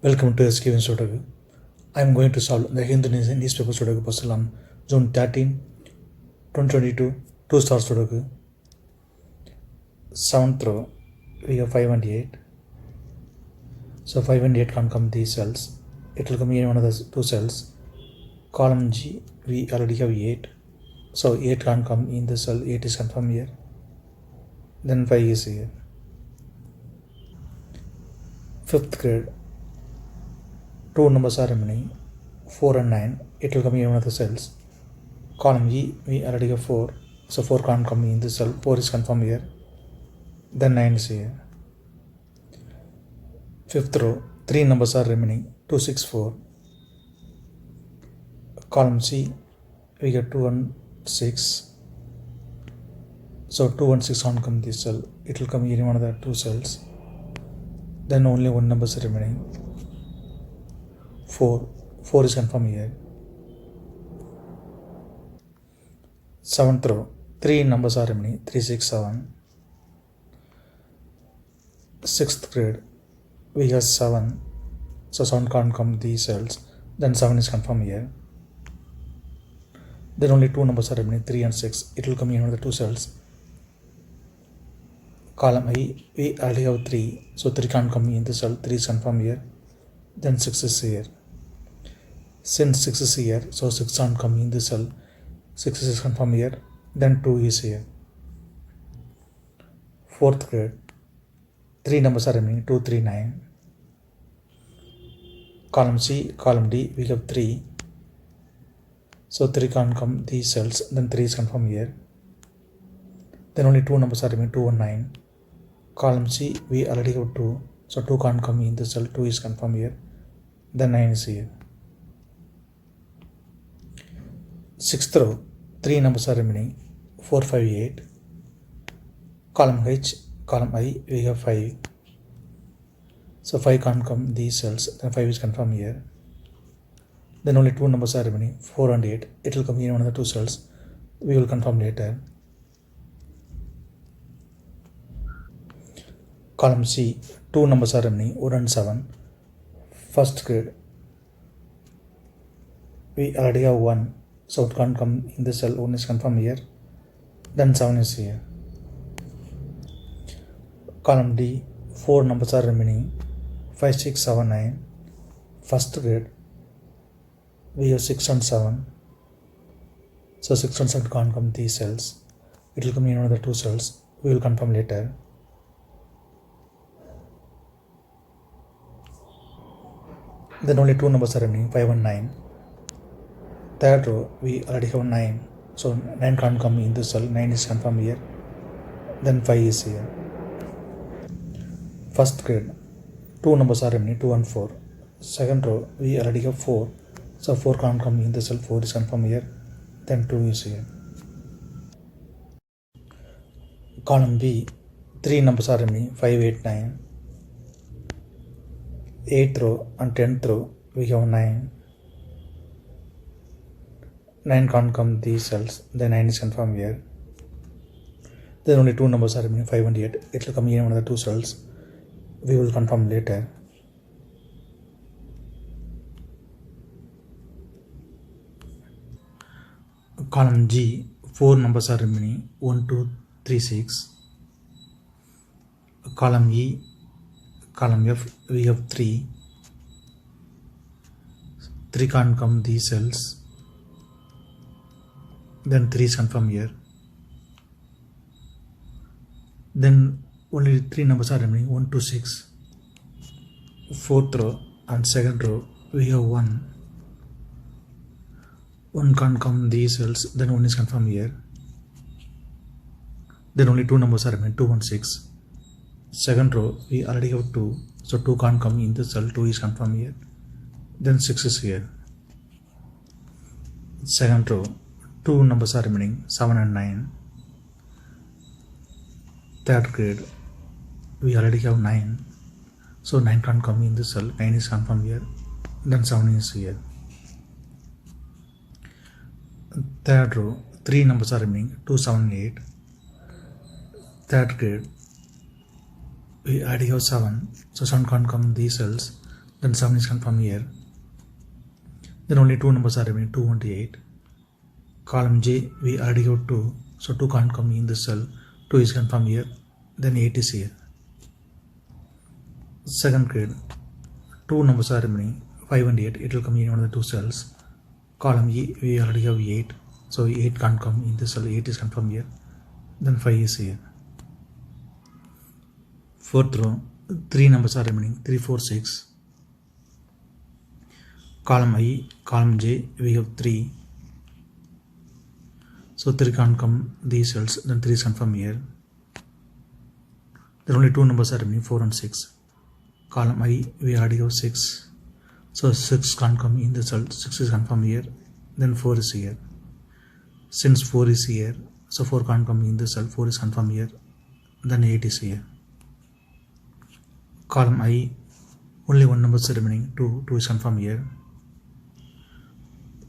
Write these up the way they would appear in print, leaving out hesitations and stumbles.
Welcome to SkVm Sudoku. I am going to solve the Hindu newspaper Sudoku puzzle on June 13, 2022, 2-star Sudoku. 7th row, we have 5 and 8. So 5 and 8 can't come these cells. It will come in one of the two cells. Column G, we already have 8. So 8 can't come in the cell, 8 is confirmed here. Then 5 is here. 5th grade. Two numbers are remaining, 4 and 9. It will come in one of the cells. Column E, we already have 4. So 4 can't come in this cell. 4 is confirmed here. Then 9 is here. 5th row, 3 numbers are remaining, 2, 6, 4. Column C, we get 2 and 6. So 2 and 6 can't come in this cell. It will come in one of the two cells. Then only one number is remaining. 4 is confirmed here. 7th row, 3 numbers are remaining, 3, 6, 7. 6th grade, we have 7. So 7 can't come these cells. Then 7 is confirmed here. Then only 2 numbers are remaining, 3 and 6. It will come in one of the two cells. Column I, we already have 3. So 3 can't come in the cell. 3 is confirmed here. Then 6 is here. Since 6 is here, so 6 can't come in the cell. 6 is confirmed here. Then 2 is here. 4th grade, 3 numbers are remaining, 2, 3, 9. Column C, column D, we have 3. So 3 can't come these cells. Then 3 is confirmed here. Then only 2 numbers are remaining, 2 and 9. Column C, we already have 2. So 2 can't come in the cell. 2 is confirmed here. Then 9 is here. 6th row, 3 numbers are remaining, 4, 5, 8. Column H, column I, we have 5. So 5 can't come these cells. Then 5 is confirmed here. Then only 2 numbers are remaining, 4 and 8. It will come in one of the two cells. We will confirm later. Column C, 2 numbers are remaining, 1 and 7. 1st grade, we already have 1. So it can't come in the cell. 1 is confirmed here. Then 7 is here. Column D, 4 numbers are remaining, 5, 6, 7, 9. 1st grade, we have 6 and 7. So 6 and 7 can't come these cells. It will come in one of the two cells. We will confirm later. Then only 2 numbers are remaining, 5 and 9. 3rd row, we already have 9. So 9 can't come in this cell. 9 is confirmed here. Then 5 is here. 1st grade, 2 numbers are remaining, 2 and 4. 2nd row, we already have 4. So 4 can't come in the cell. 4 is confirmed here. Then 2 is here. Column B, 3 numbers are remaining, 5, 8, 9. 8th row and 10th row, we have 9. 9 can't come these cells. Then 9 is confirmed here. Then only 2 numbers are remaining, 5 and 8. It will come in one of the two cells. We will confirm later. Column G, 4 numbers are remaining, 1, 2, 3, 6. Column E, column F, we have 3. 3 can't come these cells. Then 3 is confirmed here. Then only 3 numbers are remaining, 1, 2, 6. 4th row and 2nd row, we have 1. 1 can't come these cells. Then 1 is confirmed here. Then only 2 numbers are remaining, 2 and 6. 2nd row, we already have 2. So 2 can't come in the cell. 2 is confirmed here. Then 6 is here. 2nd row, 2 numbers are remaining, 7 and 9. 3rd grade, we already have 9. So 9 can't come in the cell. 9 is confirmed here. Then 7 is here. 3rd row, 3 numbers are remaining, 2, 7, 8. 3rd grade, we already have 7. So 7 can't come in these cells. then 7 is confirmed here. Then only 2 numbers are remaining, 2, 28. Column J, we already have 2, so 2 can't come in this cell, 2 is confirmed here, then 8 is here. Second grade, 2 numbers are remaining, 5 and 8, it will come in one of the 2 cells. Column E, we already have 8, so 8 can't come in this cell, 8 is confirmed here, then 5 is here. Fourth row, 3 numbers are remaining, 3, 4, 6. Column I, column J, we have 3. So 3 can't come these cells, then 3 is confirmed here. There are only 2 numbers are remaining, 4 and 6. Column I, we already have 6. So 6 can't come in the cell, 6 is confirmed here, then 4 is here. Since 4 is here, so 4 can't come in the cell, 4 is confirmed here, then 8 is here. Column I, only 1 number is remaining, 2 is confirmed here.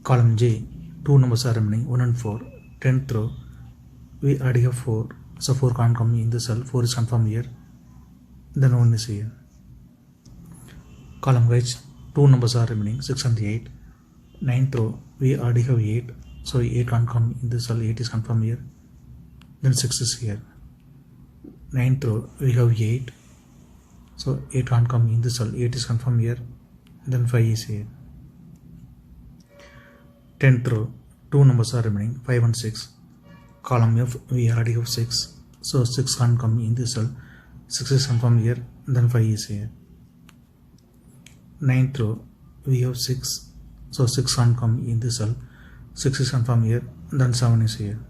Column J, 2 numbers are remaining, 1 and 4. 10th row, we already have 4, so 4 can't come in the cell, 4 is confirmed here, then 1 is here. Column H, 2 numbers are remaining, 6 and 8. 9th row, we already have 8, so 8 can't come in the cell, 8 is confirmed here, then 6 is here. 9th row, we have 8, so 8 can't come in the cell, 8 is confirmed here, then 5 is here. 10th row, 2 numbers are remaining, 5 and 6. Column F, we already have 6, so 6 can't come in this cell, 6 is confirmed here, then 5 is here. 9th row, we have 6, so 6 can't come in this cell, 6 is confirmed here, then 7 is here.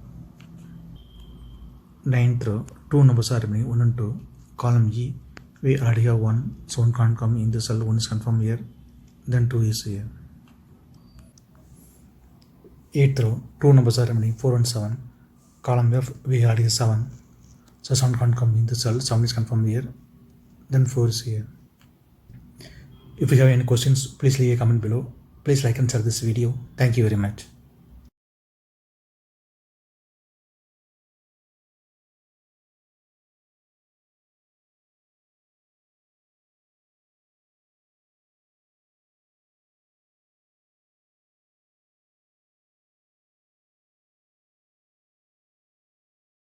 9th row, 2 numbers are remaining, 1 and 2. Column E, we already have 1, so 1 can't come in this cell, 1 is confirmed here, then 2 is here. 8th row, 2 numbers are remaining, 4 and 7. Column F, we already have 7, so 7 can't come in the cell, 7 is confirmed here, then 4 is here. If you have any questions, please leave a comment below. Please like and share this video. Thank you very much.